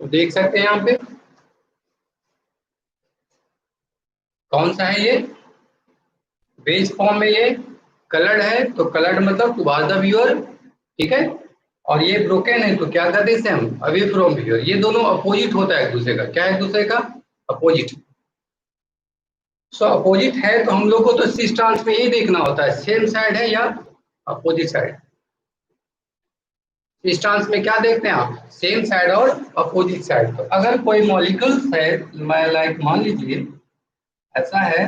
तो देख सकते हैं यहाँ पे कौन सा है ये, बेस फॉर्म में ये कलर्ड है, तो कलर्ड मतलब टू वाज द व्यूअर, ठीक है। और ये ब्रोकन है तो क्या करते हैं इसे हम अवे फ्रॉम व्यूअर। ये दोनों अपोजिट होता है एक दूसरे का, क्या है एक दूसरे का अपोजिट। सो अपोजिट है तो हम लोग को तो सी स्टांस में यही देखना होता है सेम साइड है या अपोजिट साइड। सी स्टांस में क्या देखते हैं आप, सेम साइड और अपोजिट साइड। तो अगर कोई मॉलिक्यूल्स है, मैं लाइक मान लीजिए ऐसा है,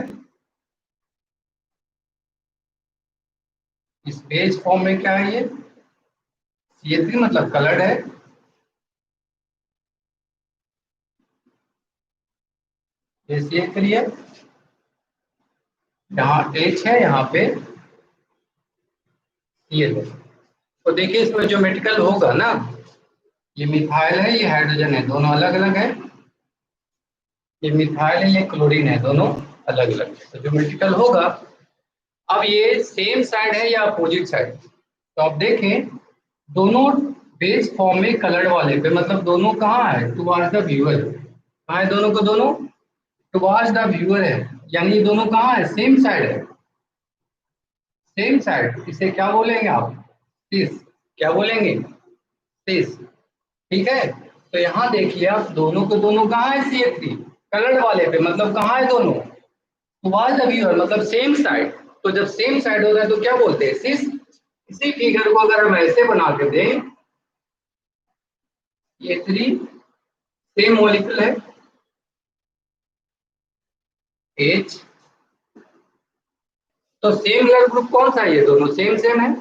इस बेस फॉर्म में क्या है ये CH3 मतलब कलर्ड है, ये CH3 है, यहाँ H है, यहाँ पे Cl है। तो देखिए इसमें ज्योमेट्रिकल होगा ना, ये मिथाइल है, ये हाइड्रोजन है, दोनों अलग अलग है। ये मिथाइल है, ये क्लोरीन है, दोनों अलग अलग है, तो ज्योमेट्रिकल होगा। अब ये सेम साइड है या अपोजिट साइड, तो आप देखें दोनों बेस फॉर्म में कलर्ड वाले पे, मतलब दोनों कहाँ है टुवार्ड्स द व्यूअर, कहाँ है दोनों को, दोनों टुवार्ड्स द व्यूअर है, यानी ये दोनों कहाँ है सेम साइड है, सेम साइड। इसे क्या बोलेंगे आप, सिस, क्या बोलेंगे सिस, ठीक है। तो यहाँ देखिए आप दोनों को, दोनों कहाँ है CH3 कलर्ड वाले पे, मतलब कहाँ है दोनों टुवार्ड्स द व्यूअर, मतलब सेम साइड। तो जब सेम साइड होता है तो क्या बोलते हैं सिस। इसी फिगर को अगर हम ऐसे बना के दें, ये 3 सेम मॉलिक्यूल है H, तो सेम ब्लड ग्रुप कौन सा है, ये दोनों सेम सेम है।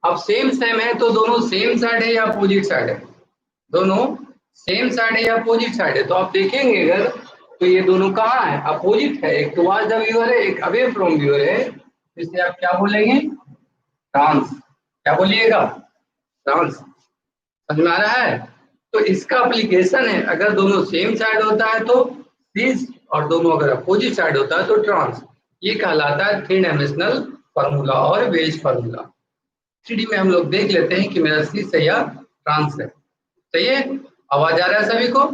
अब सेम सेम है तो दोनों सेम साइड है या अपोजिट साइड है, दोनों सेम साइड है या अपोजिट साइड है। तो आप देखेंगे अगर, तो ये दोनों कहाँ है अपोजिट है, एक टुवार्ड्स द व्यूअर है, एक अवे फ्रॉम व्यूअर है। इसे आप क्या बोलेंगे ट्रांस, क्या बोलिएगा ट्रांस, समझ में आ रहा है। तो इसका एप्लीकेशन है, अगर दोनों सेम साइड होता है तो सिस, और दोनों अगर अपोजिट साइड होता है तो ट्रांस। ये कहलाता है थ्री डायमेंशनल फार्मूला और वेज फार्मूला। 3D में हम लोग देख लेते हैं कि मेरा सिस है या ट्रांस है। सही है, आवाज आ रहा है सभी को,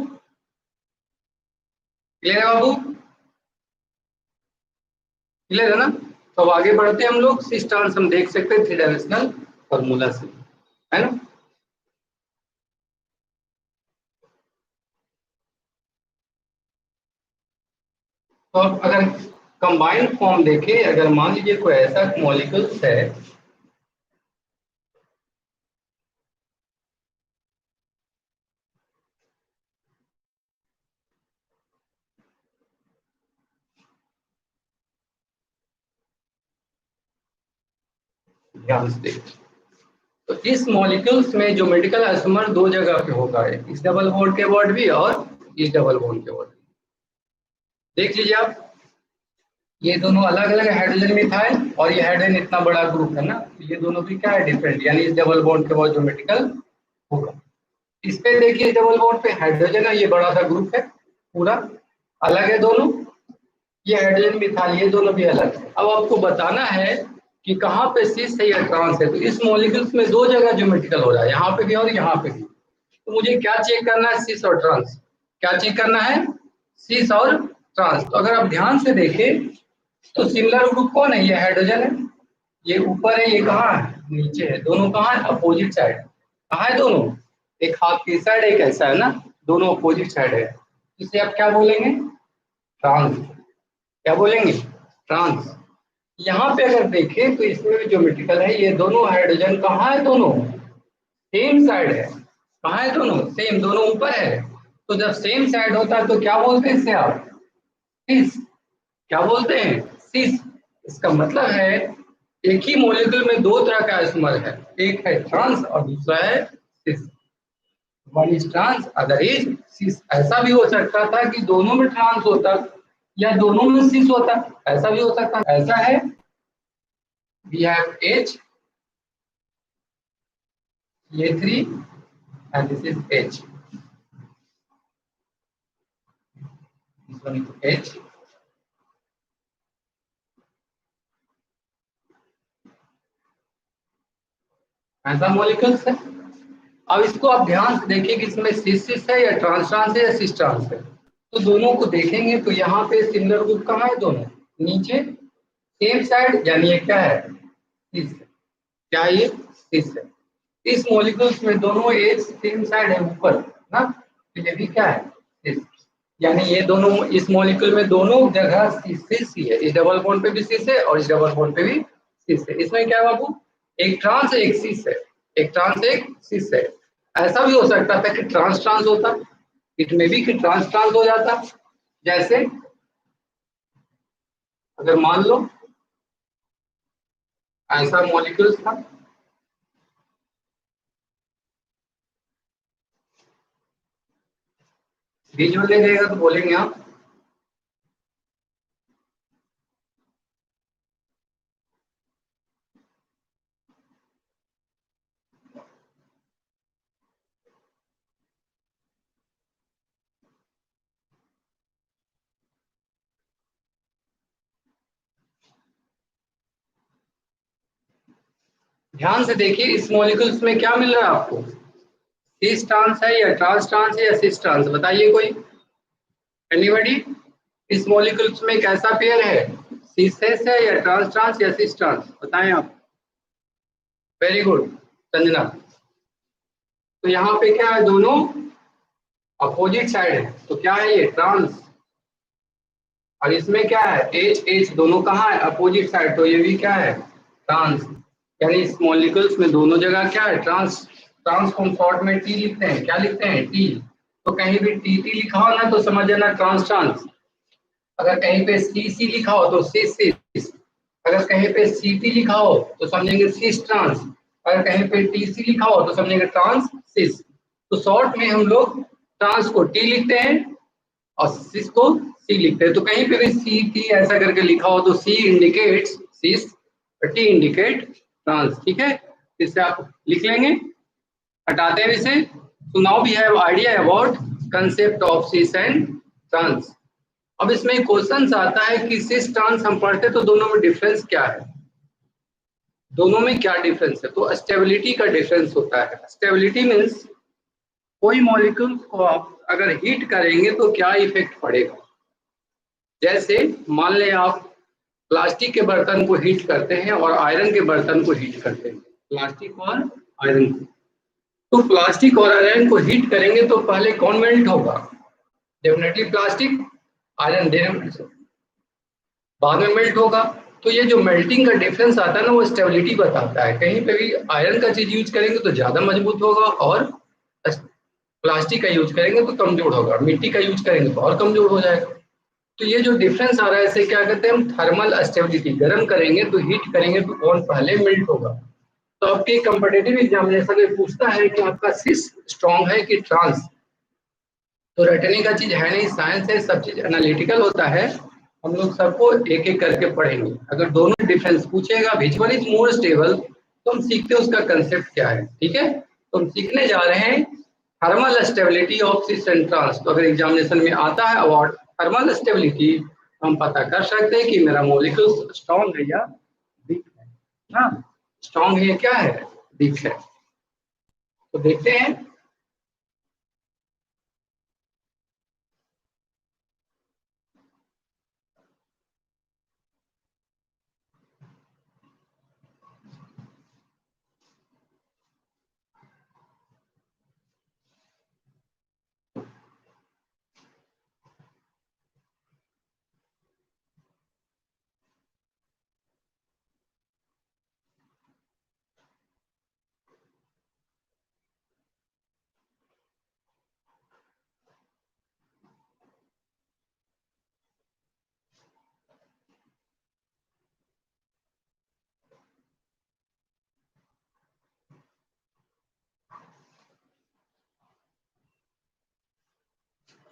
क्लियर है बाबू, क्लियर है ना। तो अब आगे बढ़ते हैं हम लोग, सिस ट्रांस हम देख सकते हैं थ्री डायमेंशनल फार्मूला से, है ना। तो अब अगर कंबाइंड फॉर्म देखें, अगर मान लीजिए कोई ऐसा मॉलिक्यूल्स है, ध्यान से देखिए, तो इस मॉलिक्यूल्स में जो मेडिकल आइसोमर दो जगह पे होगा है, इस डबल बॉन्ड के वर्ड भी और इस डबल बॉन्ड के वर्ड। देख लीजिए आप, ये दोनों अलग अलग हाइड्रोजन मिथाइल, और ये हाइड्रोजन इतना बड़ा ग्रुप है ना, तो ये दोनों भी क्या है डिफरेंट, यानी इस डबल बॉन्ड के बाद जो मेडिकल होगा। इस पे देखिए डबल बॉन्ड पे हाइड्रोजन है, ये बड़ा सा ग्रुप है पूरा, अलग है दोनों। ये हाइड्रोजन मिथाइल, ये दोनों भी अलग है। अब आपको बताना है कि कहाँ पे सिस है या ट्रांस है, तो इस मॉलिक्यूल्स में दो जगह ज्योमेट्रिकल हो रहा है, यहाँ पे भी और यहाँ पे भी। तो मुझे क्या चेक करना है, सिस और ट्रांस, क्या चेक करना है सिस और ट्रांस। तो अगर आप ध्यान से देखें तो सिमिलर ग्रुप कौन है, ये हाइड्रोजन है, ये ऊपर है, ये कहाँ है नीचे है, दोनों कहाँ है अपोजिट साइड, कहाँ है दोनों, एक हाथ की साइड एक ऐसा है ना, दोनों अपोजिट साइड है। इसे आप क्या बोलेंगे ट्रांस, क्या बोलेंगे ट्रांस। यहाँ पे अगर देखें तो इसमें भी ज्योमेट्रिकल है, ये दोनों हाइड्रोजन कहाँ है, दोनों सेम साइड है, कहाँ है दोनों सेम, दोनों ऊपर है। तो जब सेम साइड होता है तो क्या बोलते हैं इसे आप सिस, क्या बोलते हैं सिस। इसका मतलब है एक ही मॉलिक्यूल में दो तरह का आइसोमर है, एक है ट्रांस और दूसरा है cis. One is trans other is cis. ऐसा भी हो सकता था कि दोनों में ट्रांस होता या दोनों में सिस होता, ऐसा भी हो सकता, ऐसा है we have H, A3 and this is H, this one is H, ऐसा मॉलिक्यूल्स है। अब इसको आप ध्यान से देखिए कि इसमें सिस सिस है या ट्रांस ट्रांस है या सिस ट्रांस है। तो दोनों को देखेंगे तो यहाँ पे सिमिलर ग्रुप कहाँ है, दोनों नीचे सेम साइड, यानी ये क्या है, सिस है। क्या है ये, सिस है। इस मॉलिक्यूल्स में दोनों एज सेम साइड है ऊपर ना, तो ये भी क्या है, सिस। यानी ये दोनों, इस मॉलिक्यूल में दोनों जगह सिस ही है, इस डबल बॉन्ड पे भी सिस है और इस डबल बॉन्ड पे भी सिस है। इसमें क्या है बाबू, एक ट्रांस एक सिस है, एक ट्रांस एक सिस है। ऐसा भी हो सकता था कि ट्रांस ट्रांस होता, इट में भी कि ट्रांस ट्रांस हो जाता। जैसे अगर मान लो ऐसा मॉलिक्यूल्स था, विजुअल नहीं रहेगा तो बोलेंगे आप। ध्यान से देखिए इस मॉलिक्यूल्स में क्या मिल रहा है आपको, सिस ट्रांस है या ट्रांस ट्रांस है या सिस ट्रांस, बताइए कोई, एनीबॉडी। इस मॉलिक्यूल्स में कैसा पेयर है, सिस सिस है या ट्रांस ट्रांस या सिस ट्रांस, बताएं आप। Very good Sanjana. तो यहाँ पे क्या है, दोनों अपोजिट साइड है, तो क्या है ये ट्रांस। और इसमें क्या है, एच एच दोनों कहाँ है, अपोजिट साइड, तो ये भी क्या है, ट्रांस। यानी इस मॉलिक्यूल्स में दोनों जगह क्या है, ट्रांस। ट्रांस को हम शॉर्ट में टी लिखते हैं, क्या लिखते हैं, टी। तो कहीं भी टी टी लिखा हो ना तो समझ जाना ट्रांस ट्रांस। अगर कहीं पे सी सी लिखा हो तो सिस सिस। अगर कहीं पे सी टी लिखा हो तो समझेंगे सिस ट्रांस। अगर कहीं पे टी सी लिखा हो तो समझेंगे ट्रांस सिस। तो शॉर्ट में हम लोग ट्रांस को टी लिखते हैं और सिस को सी लिखते हैं। तो कहीं पे भी सी टी ऐसा करके लिखा हो तो सी इंडिकेट्स सिस और टी इंडिकेट ट्रांस, ठीक है। इससे आप लिख लेंगे, हटाते हैं इसे। तो now we have idea about concept of cis and trans. अब इसमें क्वेश्चन आता है कि सिस ट्रांस हम पढ़ते तो दोनों में डिफरेंस क्या है, दोनों में क्या डिफरेंस है। तो स्टेबिलिटी का डिफरेंस होता है। स्टेबिलिटी मीन्स कोई मॉलिक्यूल को आप अगर हीट करेंगे तो क्या इफेक्ट पड़ेगा। जैसे मान लें आप प्लास्टिक के बर्तन को हीट करते हैं और आयरन के बर्तन को हीट करते हैं, प्लास्टिक और आयरन को। तो प्लास्टिक और आयरन को हीट करेंगे तो पहले कौन मेल्ट होगा, डेफिनेटली प्लास्टिक। आयरन देने बाद में मेल्ट होगा। तो ये जो मेल्टिंग का डिफरेंस आता है ना, वो स्टेबिलिटी बताता है। कहीं पे भी आयरन का चीज यूज करेंगे तो ज्यादा मजबूत होगा और प्लास्टिक का यूज करेंगे तो कमजोर होगा, मिट्टी का यूज करेंगे तो और कमजोर हो जाएगा। तो ये जो डिफरेंस आ रहा है इसे क्या कहते हैं हम, थर्मल स्टेबिलिटी। गर्म करेंगे तो हीट करेंगे तो कौन पहले मेल्ट होगा। तो आपके कंपिटिटिव एग्जामिनेशन में पूछता है कि आपका सिस स्ट्रॉन्ग है कि ट्रांस। तो रटने का चीज है नहीं, साइंस है, सब चीज एनालिटिकल होता है। हम लोग सबको एक एक करके पढ़ेंगे। अगर दोनों डिफरेंस पूछेगा, which one is more stable, तो हम सीखते हैं उसका कंसेप्ट क्या है, ठीक है। तो हम सीखने जा रहे हैं thermal stability of cis and trans. तो अगर एग्जामिनेशन में आता है अवार्ड थर्मल स्टेबिलिटी, हम पता कर सकते हैं कि मेरा मॉलिक्यूल स्ट्रॉन्ग है या वीक है ना। स्ट्रॉन्ग है क्या है, वीक है। तो देखते हैं।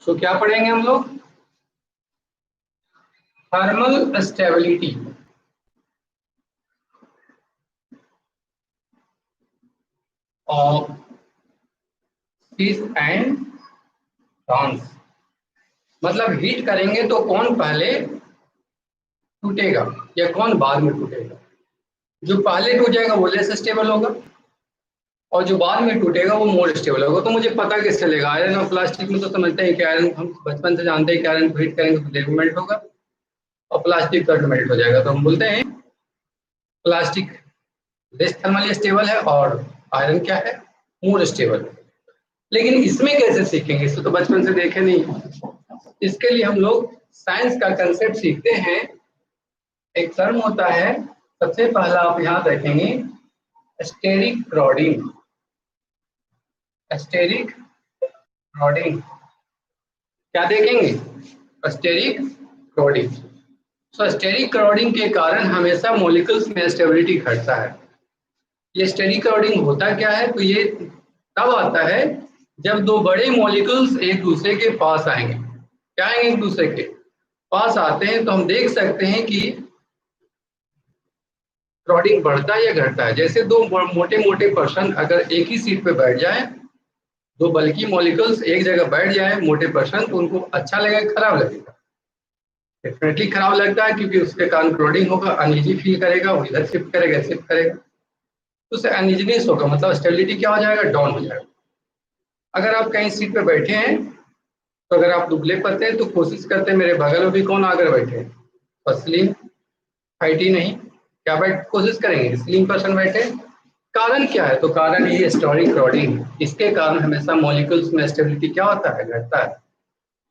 तो क्या पढ़ेंगे हम लोग, thermal stability of cis and trans. मतलब हीट करेंगे तो कौन पहले टूटेगा या कौन बाद में टूटेगा। जो पहले टूट जाएगा वो लेस स्टेबल होगा, और जो बाद में टूटेगा वो मोर स्टेबल होगा। तो मुझे पता कैसे चलेगा? आयरन और प्लास्टिक में तो समझते हैं कि आयरन, हम बचपन से जानते हैं कि आयरन को हीट करेंगे तो लेड मेल्ट होगा और प्लास्टिक का मेल्ट हो जाएगा। तो हम बोलते हैं प्लास्टिक लेस थर्मली स्टेबल है और आयरन क्या है? More stable. लेकिन इसमें कैसे सीखेंगे? इसको तो बचपन से देखे नहीं। इसके लिए हम लोग साइंस का कंसेप्ट सीखते हैं। एक टर्म होता है, सबसे पहला आप याद रखेंगे, स्टेरिक रॉडिंग। स्टेरिक रॉडिंग क्या देखेंगे? स्टेरिक रॉडिंग। तो स्टेरिक रॉडिंग के कारण हमेशा मॉलिक्यूल्स में स्टेबिलिटी घटता है। ये स्टेरिक रॉडिंग होता क्या है? तो ये तब आता है जब दो बड़े मॉलिक्यूल्स एक दूसरे के पास आएंगे। क्या आएंगे? एक दूसरे के पास आते हैं तो हम देख सकते हैं कि रॉडिंग बढ़ता है या घटता है। जैसे दो मोटे मोटे पर्सन अगर एक ही सीट पे बैठ जाए, दो बल्कि मॉलिक्यूल्स एक जगह बैठ जाए मोटे पर्सन, तो उनको अच्छा लगेगा खराब लगेगा? डेफिनेटली खराब लगता है, क्योंकि उसके कारण क्रोडिंग होगा, अनइजी फील करेगा, वो इधर शिफ्ट करेगा शिफ्ट करेगा, तो उससे अनइजीनेस होगा, मतलब स्टेबिलिटी क्या हो जाएगा? डाउन हो जाएगा। अगर आप कहीं सीट पे बैठे हैं तो अगर आप दुबले पतले हैं तो कोशिश करते हैं मेरे बगल में भी कौन आकर बैठे, स्लिम हाइट ही नहीं, क्या बैठ कोशिश करेंगे स्लिम पर्सन बैठे। कारण क्या है? तो कारण ये स्टेरिक रॉडिंग। इसके कारण हमेशा मॉलिक्यूल्स में स्टेबिलिटी क्या होता है? घटता है।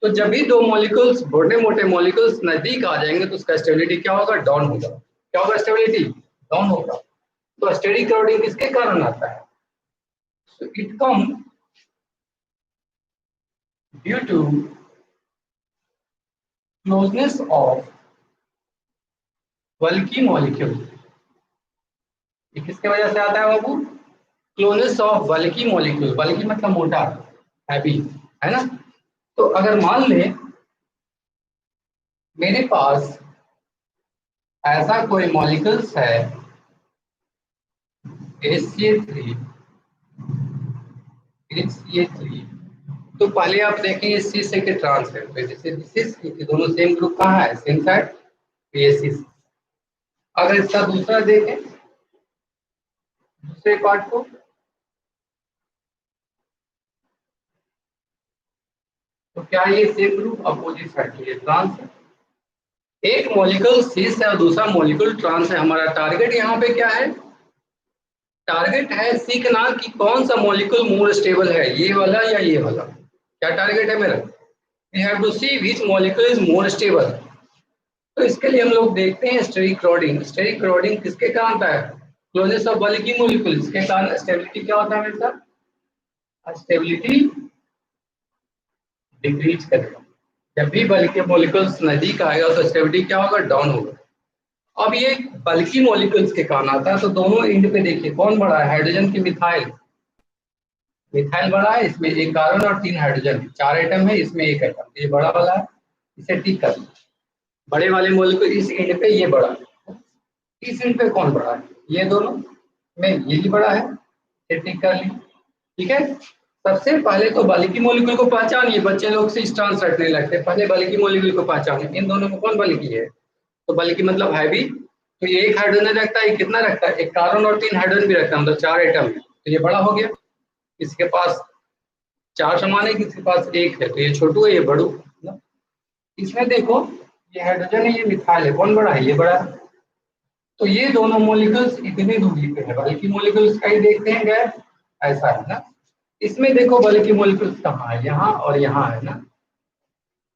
तो जब भी दो मॉलिक्यूल्स, मोटे मोटे मॉलिक्यूल्स नजदीक आ जाएंगे तो उसका स्टेबिलिटी क्या होगा? डाउन होगा। क्या होगा? स्टेबिलिटी डाउन होगा। तो स्टेरिक रॉडिंग किसके कारण आता है? So it comes due to closeness of bulky molecule। ये किसके वजह से आता है बाबू? क्लोनेस ऑफ बल्की मॉलिक्यूल। बल्की मतलब मोटा, हैवी, है ना? तो अगर मान ले मेरे पास ऐसा कोई मॉलिक्यूल्स है HCl3, HCl3, तो पहले आप देखेंगे सी से के ट्रांस है, तो जैसे दोनों सेम ग्रुप कहाँ है? Same side, PSC। अगर इसका दूसरा देखें, दूसरे पार्ट को, तो क्या ये सेम ग्रुप? अपोजिट साइड के लिए ट्रांस है। एक मॉलिक्यूल सीस है और दूसरा मॉलिक्यूल ट्रांस है। हमारा टारगेट यहाँ पे क्या है? टारगेट है सीखना कि कौन सा मॉलिक्यूल मोर स्टेबल है, ये वाला या ये वाला। क्या टारगेट है मेरा? We have to see which molecule is more stable. तो इसके लिए हम लोग देखते हैं स्टेरिक रॉडिंग। स्टेरिक रॉडिंग किसके कारण आता है? क्लोजेस ऑफ बल्की मॉलिक्यूल्स के कारण स्टेबिलिटी क्या होता है मेरे साथ? स्टेबिलिटी डिक्रीज करेगा। जब भी बल्कि मॉलिक्यूल्स नजदीक आएगा तो स्टेबिलिटी क्या होगा? डाउन होगा। अब ये बल्कि मॉलिक्यूल्स के कारण आता है, तो दोनों एंड पे देखिए कौन बड़ा है? हाइड्रोजन की मिथाइल। मिथाइल बड़ा है, इसमें एक कार्बन और 3 हाइड्रोजन, 4 एटम है, इसमें एक एटम, ये बड़ा वाला है, इसे टिक कर लो। बड़े वाले मॉलिक्यूल इस एंड पे ये बड़ा है, इस एंड पे कौन बड़ा है? ये दोनों में ये भी बड़ा है, इसे टिक कर ली। ठीक है। सबसे पहले तो बल्कि मॉलिक्यूल को पहचानिए। बच्चे लोग से स्टांस रखने लगते, पहले बल्कि मॉलिक्यूल को पहचानिए। इन दोनों में कौन बल्कि है? तो बल्कि मतलब हैवी, तो ये एक हाइड्रोजन रखता है, कितना रखता है? एक कार्बन और 3 हाइड्रोजन भी रखता है, मतलब 4 एटम है, तो ये बड़ा हो गया। इसके पास 4 समान है, किसके पास 1 है, तो ये छोटू है, ये बड़ू। इसमें देखो ये हाइड्रोजन है, ये मिथाइल है, कौन बड़ा है? ये बड़ा है। तो ये दोनों मॉलिक्यूल्स इतनी दूरी पे है। बल्कि मॉलिक्यूल्स का ही देखते हैं गैस, ऐसा है ना। इसमें देखो बल्कि मॉलिक्यूल्स कहाँ है? यहाँ और यहाँ है ना।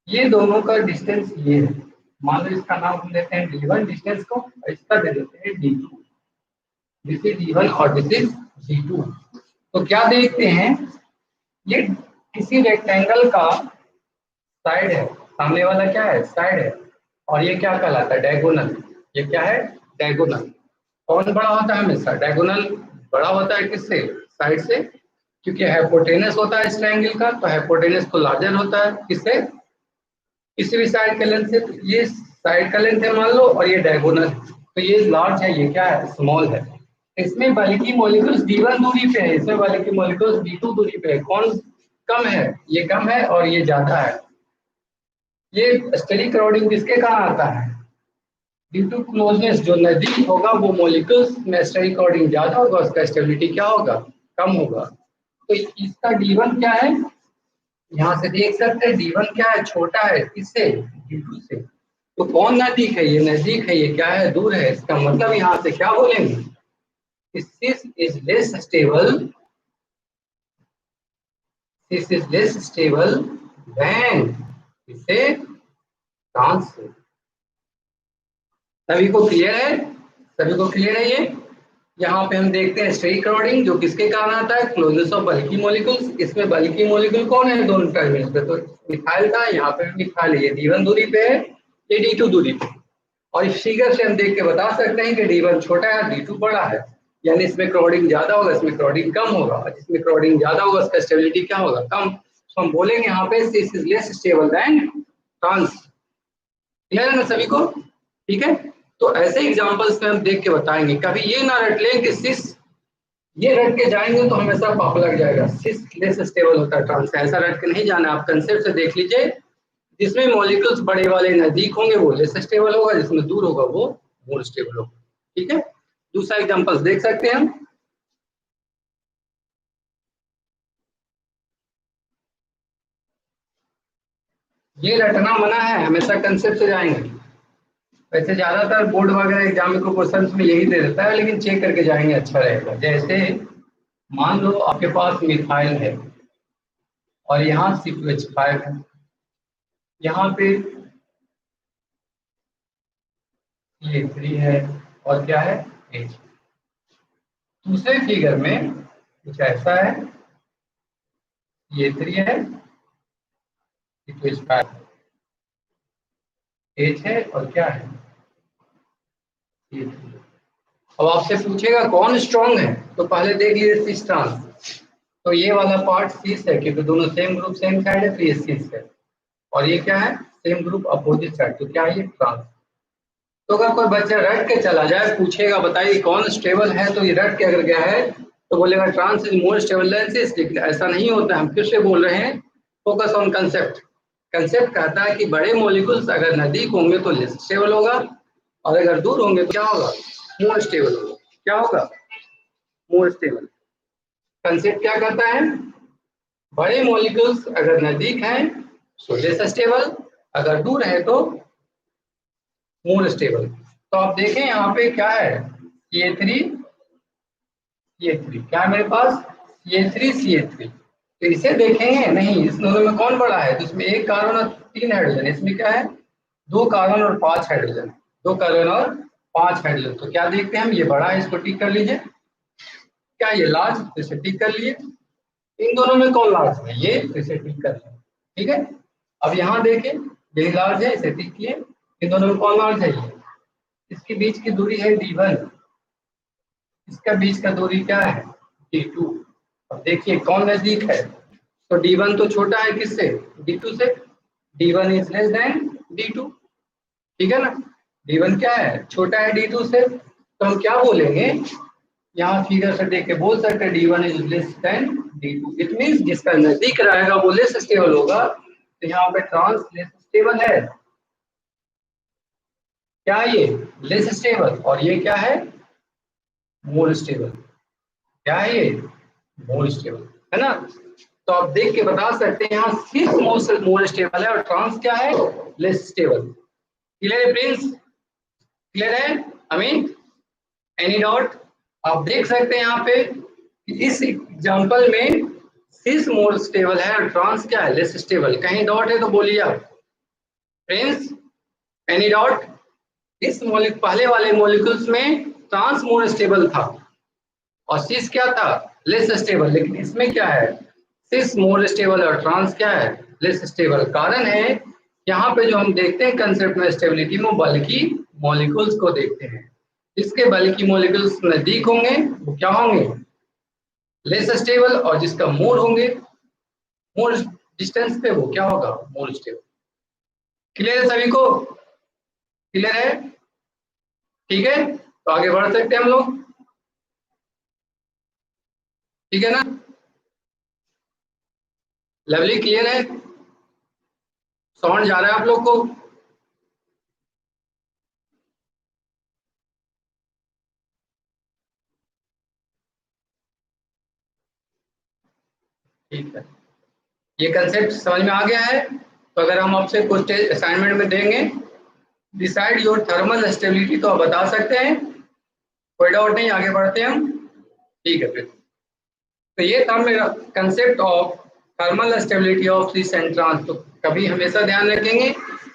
ये दोनों का डिस्टेंस ये है। मान लो इसका नाम हम देते हैं D1 डिस्टेंस को, और इसका दे देते हैं D2। दिस इज D1 और दिस इज D2। तो क्या देखते हैं? ये किसी रेक्टेंगल का साइड है, सामने वाला क्या है? साइड है, और ये क्या कहलाता है? डायगोनल। ये क्या है? डायगोनल। कौन बड़ा होता है? हमेशा डायगोनल बड़ा होता है। किससे? साइड से, क्योंकि हाइपोटेनस होता है इस ट्रायंगल का, तो हाइपोटेनस तो लार्जर होता है। किससे? किसी भी साइड का लेंथ से। तो ये साइड का लेंथ है मान लो, और ये डायगोनल, तो ये लार्ज है, ये क्या है? स्मॉल है। इसमें बल्कि मॉलिक्यूल्स D1 दूरी पे है, इसमें बल्कि मॉलिक्यूल्स D2 दूरी पे है। कौन कम है? ये कम है और ये ज्यादा है। ये स्टेरिक रॉडिंग किसके कारण आता है? Due to closeness. जो नजदीक होगा वो मॉलिक्यूल्स में स्टेरिक रॉडिंग ज्यादा होगा, उसका स्टेबिलिटी क्या होगा? कम होगा। तो इसका D1 क्या है, यहाँ से देख सकते हैं D1 क्या है, छोटा है किससे, D2 से। तो कौन नजदीक है, ये नजदीक है, ये क्या है, दूर है। इसका मतलब यहाँ से क्या बोलेंगे, cis is less stable, cis is less stable than इसे trans। सभी को क्लियर है, सभी को क्लियर है ये। यहाँ पे हम देखते हैं स्टेरिक क्राउडिंग, जो किसके कारण आता है, क्लोजनेस ऑफ बल्की मॉलिक्यूल्स। इसमें बल्की मॉलिक्यूल कौन है, दोनों टर्मिनल पे, तो मिथाइल था, यहाँ पे मिथाइल, ये D1 दूरी पे है, ये D2 दूरी पे। और इस फिगर से हम देख के बता सकते हैं कि D1 छोटा है, D2 बड़ा है, यानी इसमें क्राउडिंग ज्यादा होगा, इसमें क्राउडिंग कम होगा। और जिसमें क्राउडिंग ज्यादा होगा उसका स्टेबिलिटी क्या होगा, कम। तो हम बोलेंगे यहाँ पे cis is less stable than trans। Clear है ना सभी को, ठीक है। तो ऐसे एग्जांपल्स में हम देख के बताएंगे, कभी ये ना रट लें कि सिस, ये रट के जाएंगे तो हमेशा पाप लग जाएगा, सिस लेस स्टेबल होता है ट्रांस, ऐसा रट के नहीं जाना। आप कंसेप्ट से देख लीजिए, जिसमें मॉलिक्यूल्स बड़े वाले नजदीक होंगे वो लेस स्टेबल होगा, जिसमें दूर होगा वो मोर स्टेबल होगा, ठीक है। दूसरा एग्जांपल्स देख सकते हैं हम, ये रटना मना है, हमेशा कंसेप्ट से जाएंगे। वैसे ज्यादातर बोर्ड वगैरह एग्जाम में क्वेश्चंस में यही दे देता है, लेकिन चेक करके जाएंगे अच्छा रहेगा। जैसे मान लो आपके पास मिथाइल है और यहाँ C2H5 है, यहाँ पे CH3 है और क्या है H। दूसरे फिगर में कुछ ऐसा है, CH3 है, C2H5 H है और क्या है CH3। अब आपसे पूछेगा कौन स्ट्रॉन्ग है, तो पहले देख लीजिए सिस ट्रांस। तो ये वाला पार्ट सिस है क्योंकि दोनों सेम ग्रुप सेम साइड है, तो ये सिस है। और ये क्या है, सेम ग्रुप अपोजिट साइड, तो क्या है ये ट्रांस। तो अगर कोई बच्चा रट के चला जाए, पूछेगा बताइए कौन स्टेबल है, तो ये रट के अगर गया है तो बोलेगा trans is more stable than cis. लेकिन ऐसा नहीं होता, हम फिर से बोल रहे हैं, फोकस ऑन कंसेप्ट। कंसेप्ट कहता है कि बड़े मॉलिक्यूल्स अगर नजदीक होंगे तो लेस स्टेबल होगा, और अगर दूर होंगे तो क्या होगा, मोर स्टेबल होगा। क्या होगा, मोर स्टेबल। कंसेप्ट क्या कहता है, बड़े मॉलिक्यूल्स अगर नजदीक हैं तो लेस स्टेबल, अगर दूर है तो मोर स्टेबल। तो आप देखें यहाँ पे क्या है, CH3 CH3, क्या है मेरे पास, CH3 CH3। तो इसे देखेंगे नहीं, इस दोनों में कौन बड़ा है, तो इसमें एक कार्बन और 3 हाइड्रोजन, इसमें क्या है, 2 कार्बन और 5 हाइड्रोजन, 2 कार्बन और 5 हाइड्रोजन। तो क्या देखते हैं हम, ये बड़ा है, इसको टिक कर लीजिए। क्या ये लार्ज, तो इसे टिक कर लिए। इन दोनों में कौन लार्ज है, ये, तो इसे टिक कर लिया, ठीक है। अब यहाँ देखें, यही लार्ज है, इसे टिक किए। इन दोनों में कौन लार्ज है, ये, इसके बीच की दूरी है D1, इसका बीच का दूरी क्या है D2। अब देखिए कौन नजदीक है, तो D1 तो छोटा है किससे, D2 से। D1 is less than D2, ठीक है ना। D1 क्या है, छोटा है D2 से, तो हम क्या बोलेंगे, यहाँ फिगर से देख के बोल सकते हैं D1 is less than D2। It means जिसका नजदीक रहेगा वो लेस स्टेबल होगा। तो यहाँ पे ट्रांस लेस स्टेबल है, क्या ये लेस स्टेबल, और ये क्या है मोर स्टेबल। क्या है ये, मोर स्टेबल, है ना। तो आप देख के बता सकते हैं यहाँ सिर्फ मोर स्टेबल है और ट्रांस क्या है, लेस स्टेबल। क्लियर है प्रिंस, क्लियर है अमीन, एनी डाउट। आप देख सकते हैं यहाँ पे इस एग्जांपल में सिस मोर स्टेबल है और ट्रांस क्या है, लेस स्टेबल। कहीं डाउट है तो बोलिए आप फ्रेंड्स, एनी डाउट। इस मॉलिक पहले वाले मॉलिक्यूल्स में ट्रांस मोर स्टेबल था और सिस क्या था, लेस स्टेबल। लेकिन इसमें क्या है, सिस मोर स्टेबल और ट्रांस क्या है, लेस स्टेबल। कारण है यहाँ पे जो हम देखते हैं कंसेप्ट में स्टेबिलिटी में बल्कि मॉलिक्यूल्स को देखते हैं। जिसके बल्कि मॉलिक्यूल्स नजदीक होंगे वो क्या होंगे, लेस स्टेबल, और जिसका मोर होंगे, मोर डिस्टेंस पे, वो क्या होगा, मोर स्टेबल। क्लियर है सभी को, क्लियर है, ठीक है। तो आगे बढ़ सकते हैं हम लोग, ठीक है ना, लवली क्लियर है, साउंड जा रहा है आप लोग को। ठीक है, ये कंसेप्ट समझ में आ गया है। तो अगर हम आपसे कुछ असाइनमेंट में देंगे, डिसाइड योर थर्मल स्टेबिलिटी, तो आप बता सकते हैं, कोई डाउट नहीं, आगे बढ़ते हैं हम। ठीक है फिर, तो ये था मेरा concept of thermal stability of cis and trans. तो कभी हमेशा ध्यान रखेंगे,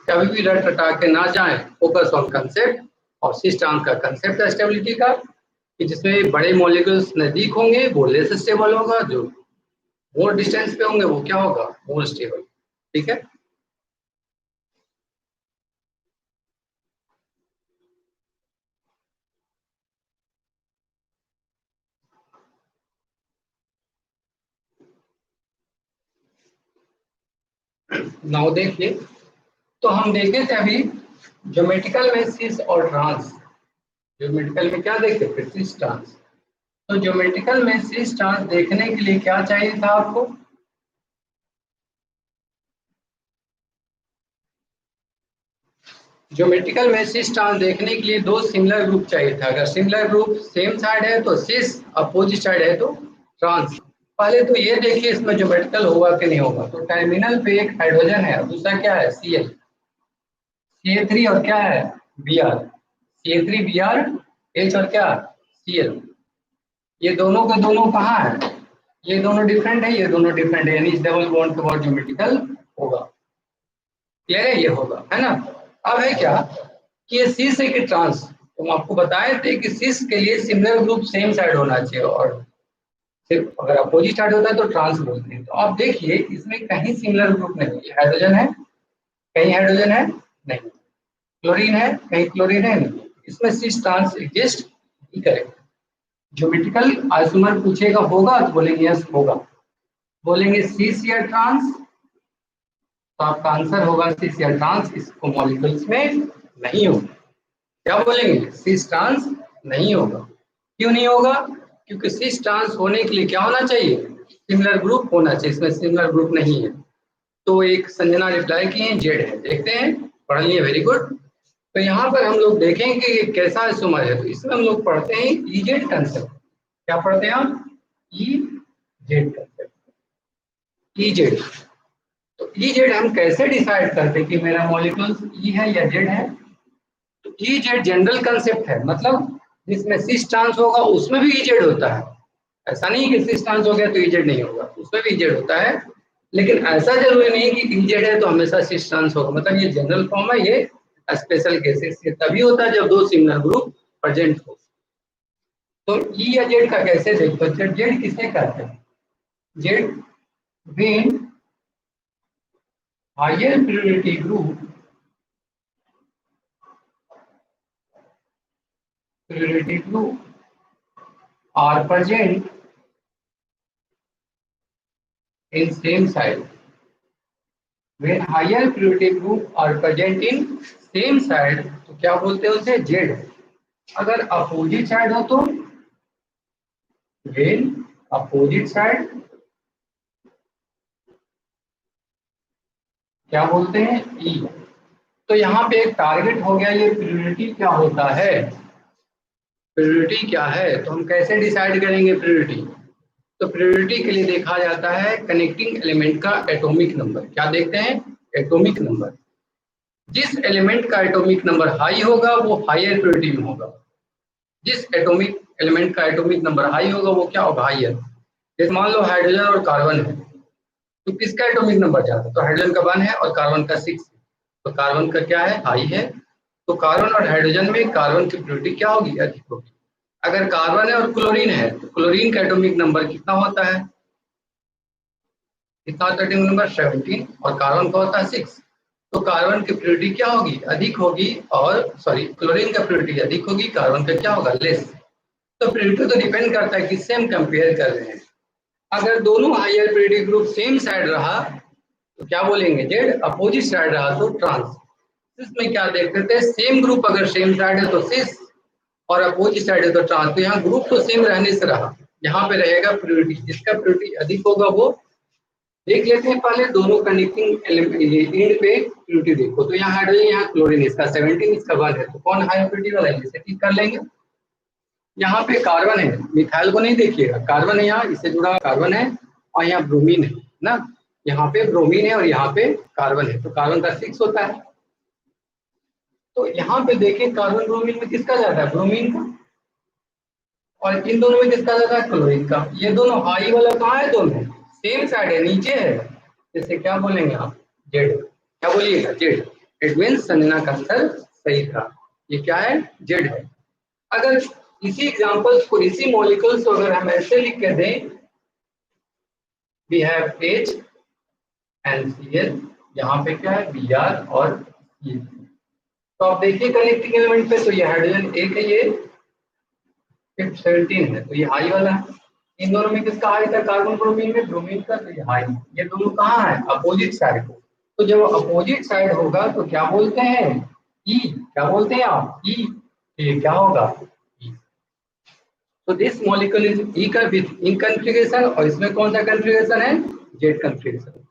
कभी भी रट रटा के ना जाएं, फोकस ऑन कंसेप्ट और सिस ट्रांस का कंसेप्ट है स्टेबिलिटी का, कि जिसमें बड़े मॉलिक्यूल्स नजदीक होंगे वो लेस स्टेबल होगा, जो मोर डिस्टेंस पे होंगे वो क्या होगा, मोर स्टेबल। ठीक है, नाउ देखिए, तो हम देखे थे अभी ज्योमेट्रिकल में सिस और ट्रांस। ज्योमेट्रिकल में क्या देखे थे, सिस ट्रांस। तो ज्योमेट्रिकल में सिस ट्रांस देखने के लिए क्या चाहिए था आपको, ज्योमेट्रिकल में सिस ट्रांस देखने के लिए दो सिमिलर ग्रुप चाहिए था। अगर सिमिलर ग्रुप सेम साइड है तो सिस, अपोजिट साइड है तो ट्रांस। पहले तो ये देखिए इसमें ज्योमेट्रिकल होगा कि नहीं होगा। तो टर्मिनल पे एक हाइड्रोजन है, दूसरा क्या है, Cl, CH3 और क्या है, Br, CH3 Br H और क्या, Cl। ये दोनों के दोनों कहाँ है, ये दोनों डिफरेंट है, ये दोनों डिफरेंट है, यानी इस डबल बॉन्ड के बाद ज्योमेट्रिकल होगा। क्लियर है, ये होगा, है ना। अब है क्या कि ये सिस है कि ट्रांस, तो हम आपको बताए थे कि सिस के लिए सिमिलर ग्रुप सेम साइड होना चाहिए, और सिर्फ अगर अपोजिट साइड होता है तो ट्रांस बोलते हैं। तो आप देखिए इसमें कहीं सिमिलर ग्रुप नहीं है, हाइड्रोजन है, कहीं हाइड्रोजन है नहीं, क्लोरीन है, कहीं क्लोरीन है नहीं, इसमें सिस ट्रांस एग्जिस्ट नहीं करेगा। ज्योमेट्रिकल आइसोमर पूछेगा होगा तो बोलेंगे यस होगा, बोलेंगे सिस या ट्रांस, तो आपका आंसर होगा सिस या ट्रांस। इसको मॉलिक्यूल्स में नहीं होगा, क्या बोलेंगे, सिस ट्रांस नहीं होगा। क्यों नहीं होगा, क्योंकि सिस ट्रांस होने के लिए क्या होना चाहिए, सिमिलर ग्रुप होना चाहिए, इसमें सिमिलर ग्रुप नहीं है। तो एक संजना रिप्लाई की है, जेड है, देखते हैं, पढ़ लिए, वेरी गुड। तो यहाँ पर हम लोग देखेंगे कि ये कैसा आइसोमर है। तो इसमें हम लोग पढ़ते हैं ई जेड कंसेप्ट। क्या पढ़ते हैं आप, E Z concept, E Z. तो ई जेड हम कैसे डिसाइड करते हैं कि मेरा मॉलिक्यूल ई है या जेड है। तो ई जेड जनरल कंसेप्ट है, मतलब जिसमें सिस ट्रांस होगा उसमें भी ई जेड होता है। ऐसा नहीं कि सिस ट्रांस हो गया तो ई जेड नहीं होगा, उसमें भी ई जेड होता है। लेकिन ऐसा जरूरी नहीं कि ई जेड है तो हमेशा सिस ट्रांस होगा, मतलब ये जनरल फॉर्म है, ये स्पेशल केसेस ये तभी होता है जब दो सिमिलर ग्रुप प्रेजेंट हो। तो ई या जेड का कैसे देखते हो, जेड जेड किसे कहते हैं, Z being higher priority group, priority group are present in same site. When higher priority group are present in same side, तो क्या बोलते हैं उसे, जेड। अगर अपोजिट साइड हो तो when अपोजिट साइड क्या बोलते हैं, ई। तो यहाँ पे एक टारगेट हो गया, ये प्रियोरिटी क्या होता है, प्रियोरिटी क्या है। तो हम कैसे डिसाइड करेंगे प्रियोरिटी, तो प्रायोरिटी के लिए देखा जाता है कनेक्टिंग एलिमेंट का एटॉमिक नंबर। क्या देखते हैं, एटॉमिक नंबर। जिस एलिमेंट का एटॉमिक नंबर हाई होगा वो हायर प्रायोरिटी में होगा, जिस एटॉमिक एलिमेंट का एटॉमिक नंबर हाई होगा वो क्या होगा, हायर। जैसे मान लो हाइड्रोजन और कार्बन है, तो किसका एटॉमिक नंबर ज्यादा है, तो हाइड्रोजन का 1 है और कार्बन का 6 है, तो कार्बन का क्या है, हाई है। तो कार्बन और हाइड्रोजन में कार्बन की प्रायोरिटी क्या होगी, अधिक होगी। अगर कार्बन है और क्लोरीन है तो क्लोरीन का एटॉमिक नंबर कितना होता है, कितना होता है एटॉमिक नंबर 17, और कार्बन का होता है 6। तो कार्बन की प्योरिटी क्या होगी, अधिक होगी, और सॉरी क्लोरीन का प्योरिटी अधिक होगी, कार्बन का क्या होगा, लेस। तो प्योरिटी तो डिपेंड करता है किससे हम कंपेयर कर रहे हैं। अगर दोनों higher purity group same side रहा तो क्या बोलेंगे, जेड। अपोजिट साइड रहा तो ट्रांस। इसमें क्या देखते थे, सेम ग्रुप अगर सेम साइड है तो सिस, और अपोजिट साइड है तो ट्रांस। तो यहाँ ग्रुप तो सेम रहने से रहा, यहाँ पे रहेगा प्योरिटी, जिसका प्योरिटी अधिक होगा वो। देख लेते हैं पहले दोनों कनेक्टिंग एंड पे प्योरिटी देखो। तो यहाँ हाइड्रोजन, यहाँ क्लोरीन, इसका 17, इसका 1 है, तो कौन हाई प्योरिटी वाला है, इसे ठीक कर लेंगे। यहाँ पे कार्बन है, मिथाइल को नहीं देखिएगा, कार्बन है, यहाँ इससे जुड़ा कार्बन है, और यहाँ ब्रोमीन है ना, यहाँ पे ब्रोमीन है और यहाँ पे कार्बन है, तो कार्बन का 6 होता है। तो यहाँ पे देखें कार्बन ब्रोमीन में किसका ज्यादा है, ब्रोमीन का, और इन दोनों में किसका ज्यादा है, क्लोरीन का। ये दोनों हाई वाला कहाँ है, दोनों सेम साइड है, नीचे है, जैसे क्या बोलेंगे आप, जेड, क्या बोलिएगा, जेड। इट मीन्स संजना का आंसर सही था, ये क्या है, जेड है। अगर इसी एग्जांपल्स को, इसी मॉलिक्यूल्स को अगर हम ऐसे लिख के दें, we have H and Cl, यहाँ पे क्या है, Br और Cl। तो आप देखिए कनेक्टिंग एलिमेंट पे, तो ये हाइड्रोजन एक है, ये 17 है, तो ये हाई वाला है। इन दोनों में किसका हाई था, कार्बन ब्रोमीन में, ब्रोमीन का, तो ये हाई। ये दोनों कहाँ है, अपोजिट साइड को। तो जब अपोजिट साइड होगा तो क्या बोलते हैं, ई, क्या बोलते हैं आप, ई। तो ये क्या होगा, ई। तो दिस मॉलिक्यूल इज ई का विथ इन कॉन्फ़िगरेशन, और इसमें कौन सा कॉन्फ़िगरेशन है, जेड कॉन्फ़िगरेशन।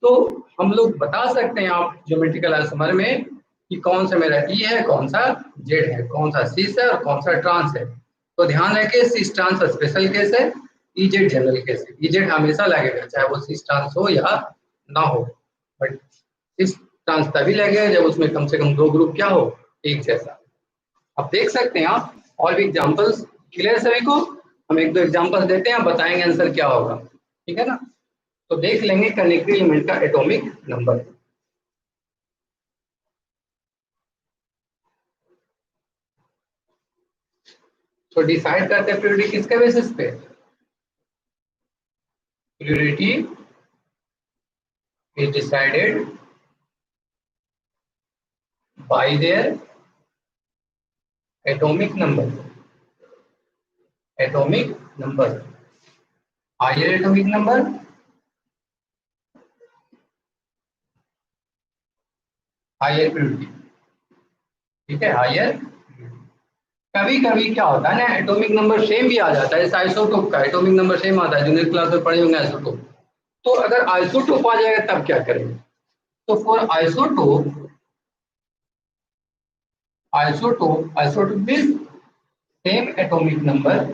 तो हम लोग बता सकते हैं आप ज्योमेट्रिकल आइसोमर में कि कौन सा मेरा ई है, कौन सा जेड है, कौन सा सिस है और कौन सा ट्रांस है। तो ध्यान रखें, सिस ट्रांस स्पेशल केस है, ई जेड जनरल केस है। ई जेड हमेशा लगेगा, चाहे वो सिस ट्रांस हो या ना हो, बट सिस ट्रांस तभी लगेगा जब उसमें कम से कम दो ग्रुप क्या हो, एक जैसा। अब देख सकते हैं आप, और भी एग्जांपल्स। क्लियर सभी को, हम एक दो एग्जांपल्स देते हैं, बताएंगे आंसर क्या होगा, ठीक है ना। तो देख लेंगे कनेक्टिव एलिमेंट का एटॉमिक नंबर। तो डिसाइड करते हैं प्योरिटी किसके बेसिस पे, purity is decided by their atomic number, atomic number, higher atomic number, higher purity, ठीक है, हायर। कभी कभी क्या होता है ना, एटॉमिक नंबर सेम भी आ जाता है, जैसे आइसोटोप का एटॉमिक नंबर सेम आता है, जूनियर क्लास में पढ़े होंगे आइसोटोप। तो अगर आइसोटोप आ जाएगा तब क्या करेंगे, तो for isotope, isotope means same atomic number,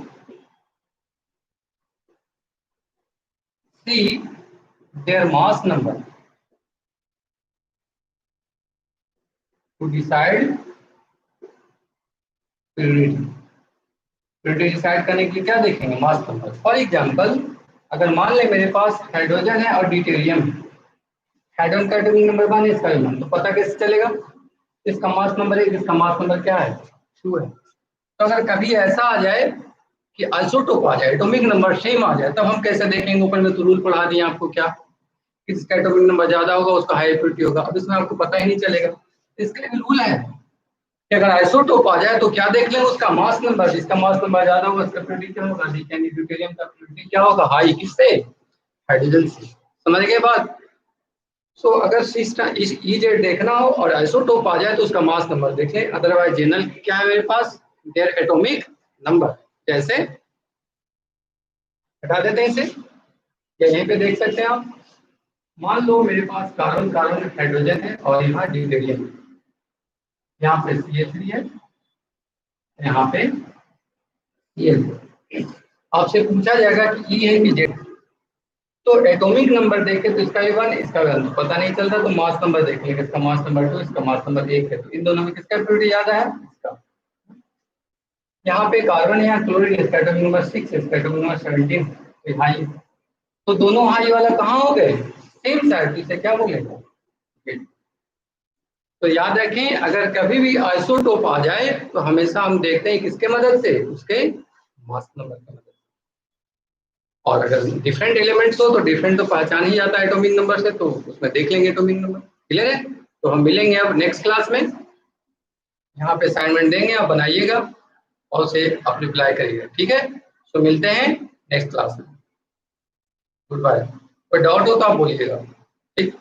see their mass number to decide purity. Purity decide करने के लिए क्या देखेंगे, मास नंबर। फॉर एग्जांपल, अगर मान लें मेरे पास हाइड्रोजन है और ड्यूटेरियम है, हाइड्रोजन का एटॉमिक नंबर 1 है, इसका भी 1, तो पता कैसे चलेगा, इसका मास नंबर 1, इसका मास नंबर क्या है, 2 है। तो अगर कभी ऐसा आ जाए कि आइसोटोप आ जाए, एटॉमिक नंबर सेम आ जाए, तब हम कैसे देखेंगे, ऊपर में तो रूल पढ़ा दिए आपको, क्या, किसका एटॉमिक नंबर ज्यादा होगा उसका हाई प्योरिटी होगा। अब इसमें आपको पता ही नहीं चलेगा, इसके लिए भी रूल है कि अगर आइसोटोप आ जाए तो क्या देख लें, उसका मास नंबर, जिसका मास नंबर ज्यादा होगा उसका प्योरिटी क्या होगा, यानी ड्यूटेरियम का प्योरिटी क्या होगा, हाई, किससे, हाइड्रोजन से। समझ गए बात। सो अगर सिस्टम इस ईजेड देखना हो और आइसोटोप आ जाए तो उसका मास नंबर देख लें, अदरवाइज जनरल क्या है मेरे पास, देयर एटॉमिक नंबर। जैसे हटा देते हैं इसे, या यहीं पे देख सकते हैं आप, मान लो मेरे पास कार्बन कार्बन हाइड्रोजन है और यहाँ ड्यूटेरियम, यहाँ पे CH3 है, यहाँ पे Cl। आपसे पूछा जाएगा कि ई है कि जेड, तो एटॉमिक नंबर देखे तो इसका भी 1, इसका भी 1, तो पता नहीं चलता, तो मास नंबर देख लेंगे, इसका मास नंबर 2, इसका मास नंबर 1 है, तो इन दोनों में किसका प्योरिटी ज्यादा है, इसका। यहाँ पे कार्बन है, यहाँ क्लोरीन, इसका एटॉमिक नंबर 6 है, इसका एटॉमिक नंबर 17, तो हाई। तो दोनों हाई वाला कहाँ हो गए, सेम साइड, इसे क्या बोलेगा, तो याद रखें अगर कभी भी आइसोटोप आ जाए तो हमेशा हम देखते हैं किसके मदद से, उसके मास नंबर की मदद से। और अगर डिफरेंट एलिमेंट्स हो तो डिफरेंट तो पहचान ही जाता है एटॉमिक नंबर से, तो उसमें देख लेंगे एटॉमिक नंबर। क्लियर है, तो हम मिलेंगे अब नेक्स्ट क्लास में, यहाँ पे असाइनमेंट देंगे, आप बनाइएगा और उसे आप रिप्लाई करिएगा, ठीक है। तो मिलते हैं नेक्स्ट क्लास में, गुड बाय। कोई डाउट हो तो आप बोलिएगा, ठीक।